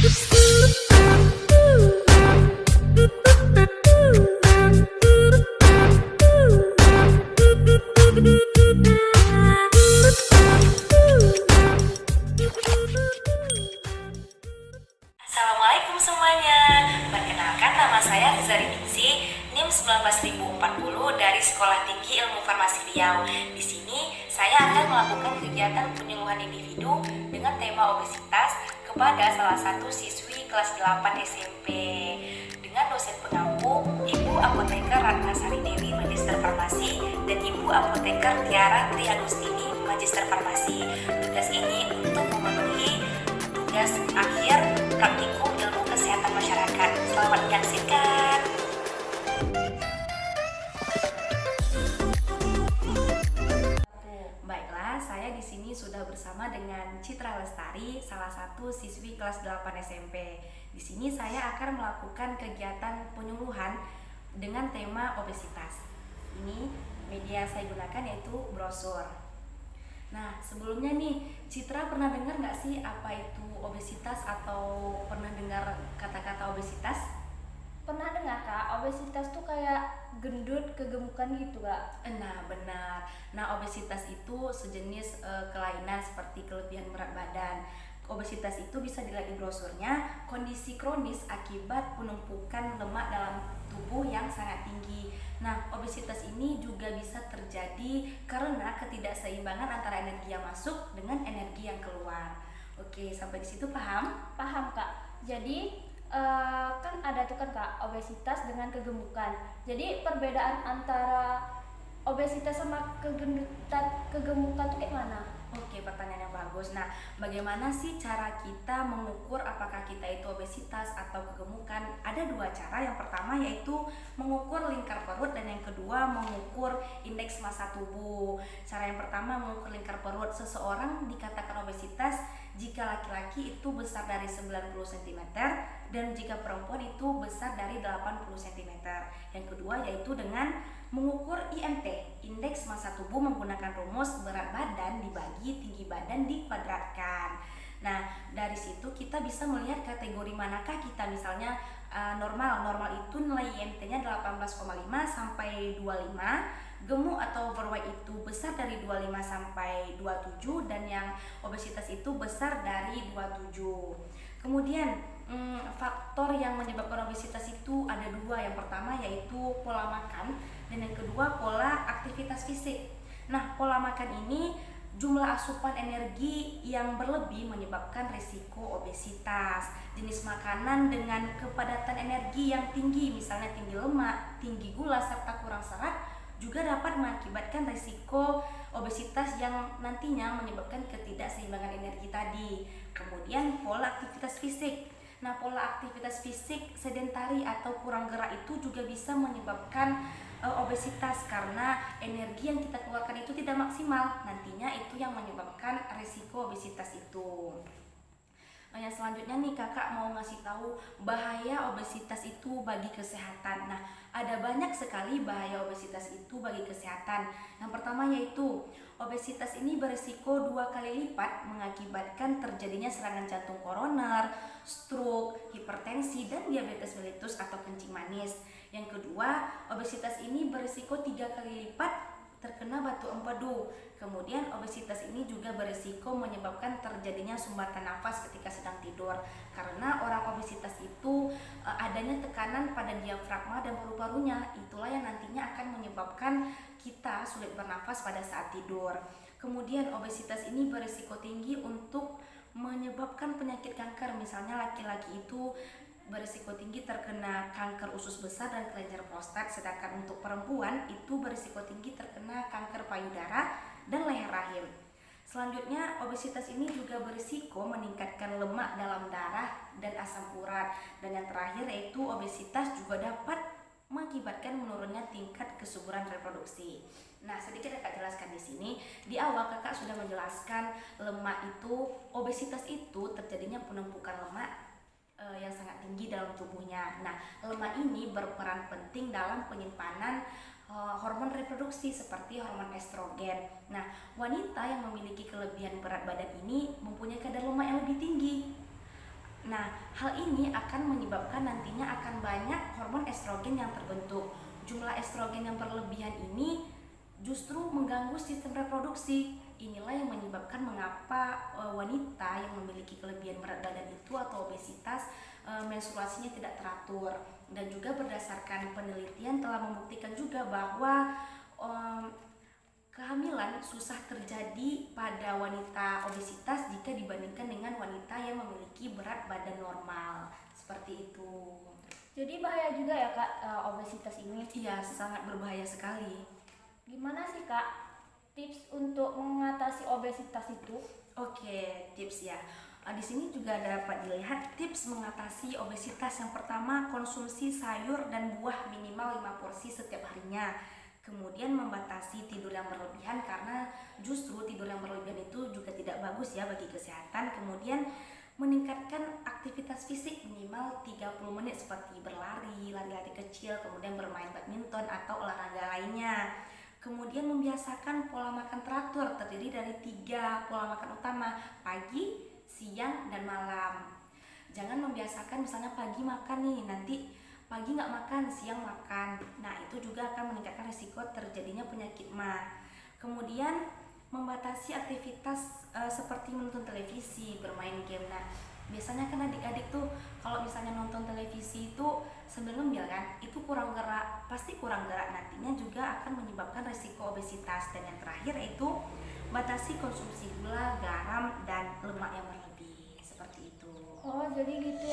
Assalamualaikum semuanya. Perkenalkan, nama saya Rizari Ningsi, NIM 19040 dari Sekolah Tinggi Ilmu Farmasi Riau. Di sini saya akan melakukan kegiatan penyuluhan individu dengan tema obesitas kepada salah satu siswi kelas 8 SMP dengan dosen pengampu Ibu Apoteker Ratna Sari Dewi, Magister Farmasi, dan Ibu Apoteker Tiara Tri Agustini, Magister Farmasi. Tugas ini untuk memenuhi tugas akhir praktikum ilmu kesehatan masyarakat. Selamat menyaksikan. Baiklah, saya di sini sudah bersama dengan Citra Lestari, salah satu siswi kelas 8 SMP. Di sini saya akan melakukan kegiatan penyuluhan dengan tema obesitas. Ini media saya gunakan yaitu brosur. Nah, sebelumnya nih, Citra pernah dengar nggak sih apa itu obesitas atau pernah dengar kata-kata obesitas? Pernah dengar Kak, obesitas tuh kayak gendut, kegemukan gitu Kak. Nah, benar. Nah, obesitas itu sejenis kelainan seperti kelebihan berat badan. Obesitas itu bisa dilihat di brosurnya, kondisi kronis akibat penumpukan lemak dalam tubuh yang sangat tinggi. Nah, obesitas ini juga bisa terjadi karena ketidakseimbangan antara energi yang masuk dengan energi yang keluar. Oke, sampai di situ paham? Paham Kak. Jadi kan ada tuh kan Kak, obesitas dengan kegemukan. Jadi perbedaan antara obesitas sama kegemukan tuh kayak mana? Oke, pertanyaan yang bagus. Nah, bagaimana sih cara kita mengukur apakah kita itu obesitas atau kegemukan? Ada dua cara. Yang pertama yaitu mengukur lingkar perut dan yang kedua mengukur indeks massa tubuh. Cara yang pertama mengukur lingkar perut. Seseorang dikatakan obesitas jika laki-laki itu besar dari 90 cm dan jika perempuan itu besar dari 80 cm. Yang kedua yaitu dengan mengukur IMT, indeks massa tubuh, menggunakan rumus berat badan dibagi tinggi badan dikuadratkan. Nah, dari situ kita bisa melihat kategori manakah kita. Misalnya normal itu nilai IMT-nya 18,5 sampai 25. Gemuk atau overweight itu besar dari 25 sampai 27 dan yang obesitas itu besar dari 27. Kemudian faktor yang menyebabkan obesitas itu ada dua. Yang pertama yaitu pola makan dan yang kedua pola aktivitas fisik. Nah, pola makan ini jumlah asupan energi yang berlebih menyebabkan risiko obesitas. Jenis makanan dengan kepadatan energi yang tinggi, misalnya tinggi lemak, tinggi gula serta kurang serat juga dapat mengakibatkan risiko obesitas yang nantinya menyebabkan ketidakseimbangan energi tadi. Kemudian pola aktivitas fisik. Nah, pola aktivitas fisik sedentari atau kurang gerak itu juga bisa menyebabkan obesitas karena energi yang kita keluarkan itu tidak maksimal. Nantinya itu yang menyebabkan risiko obesitas itu. Yang selanjutnya nih, kakak mau ngasih tahu bahaya obesitas itu bagi kesehatan. Nah, ada banyak sekali bahaya obesitas itu bagi kesehatan. Yang pertama yaitu obesitas ini berisiko 2 kali lipat mengakibatkan terjadinya serangan jantung koroner, stroke, hipertensi, dan diabetes mellitus atau kencing manis. Yang kedua, obesitas ini berisiko 3 kali lipat terkena batu empedu. Kemudian obesitas ini juga berisiko menyebabkan terjadinya sumbatan nafas ketika sedang tidur karena orang obesitas itu adanya tekanan pada diafragma dan paru-parunya. Itulah yang nantinya akan menyebabkan kita sulit bernafas pada saat tidur. Kemudian obesitas ini berisiko tinggi untuk menyebabkan penyakit kanker. Misalnya laki-laki itu berisiko tinggi terkena kanker usus besar dan kelenjar prostat, sedangkan untuk perempuan itu berisiko tinggi terkena kanker payudara dan leher rahim. Selanjutnya, obesitas ini juga berisiko meningkatkan lemak dalam darah dan asam urat. Dan yang terakhir yaitu obesitas juga dapat mengakibatkan menurunnya tingkat kesuburan reproduksi. Nah, sedikit kakak jelaskan di sini. Di awal kakak sudah menjelaskan lemak itu, obesitas itu terjadinya penumpukan lemak yang sangat tinggi dalam tubuhnya. Nah, lemak ini berperan penting dalam penyimpanan hormon reproduksi seperti hormon estrogen. Nah, wanita yang memiliki kelebihan berat badan ini mempunyai kadar lemak yang lebih tinggi. Nah, hal ini akan menyebabkan nantinya akan banyak hormon estrogen yang terbentuk. Jumlah estrogen yang berlebihan ini justru mengganggu sistem reproduksi. Inilah yang menyebabkan mengapa wanita yang memiliki kelebihan berat badan itu atau obesitas menstruasinya tidak teratur. Dan juga berdasarkan penelitian telah membuktikan juga bahwa kehamilan susah terjadi pada wanita obesitas jika dibandingkan dengan wanita yang memiliki berat badan normal. Seperti itu. Jadi bahaya juga ya Kak obesitas ini. Iya, sangat berbahaya sekali. Gimana sih Kak tips untuk mengatasi obesitas itu? Oke, tips ya. Di sini juga dapat dilihat tips mengatasi obesitas. Yang pertama, konsumsi sayur dan buah minimal 5 porsi setiap harinya. Kemudian membatasi tidur yang berlebihan, karena justru tidur yang berlebihan itu juga tidak bagus ya bagi kesehatan. Kemudian meningkatkan aktivitas fisik minimal 30 menit seperti berlari, lari-lari kecil, kemudian bermain badminton atau olahraga lainnya. Kemudian membiasakan pola makan teratur, terdiri dari 3 pola makan utama, pagi, siang, dan malam. Jangan membiasakan misalnya pagi makan nih, nanti pagi nggak makan, siang makan. Nah, itu juga akan meningkatkan risiko terjadinya penyakit MA. Kemudian membatasi aktivitas seperti menonton televisi, bermain game. Nah, biasanya kan adik-adik tuh kalau misalnya nonton televisi itu sambil ngemil kan, itu kurang gerak, pasti kurang gerak, nantinya juga akan menyebabkan risiko obesitas. Dan yang terakhir itu batasi konsumsi gula, garam, dan lemak yang berlebih. Seperti itu. Oh jadi gitu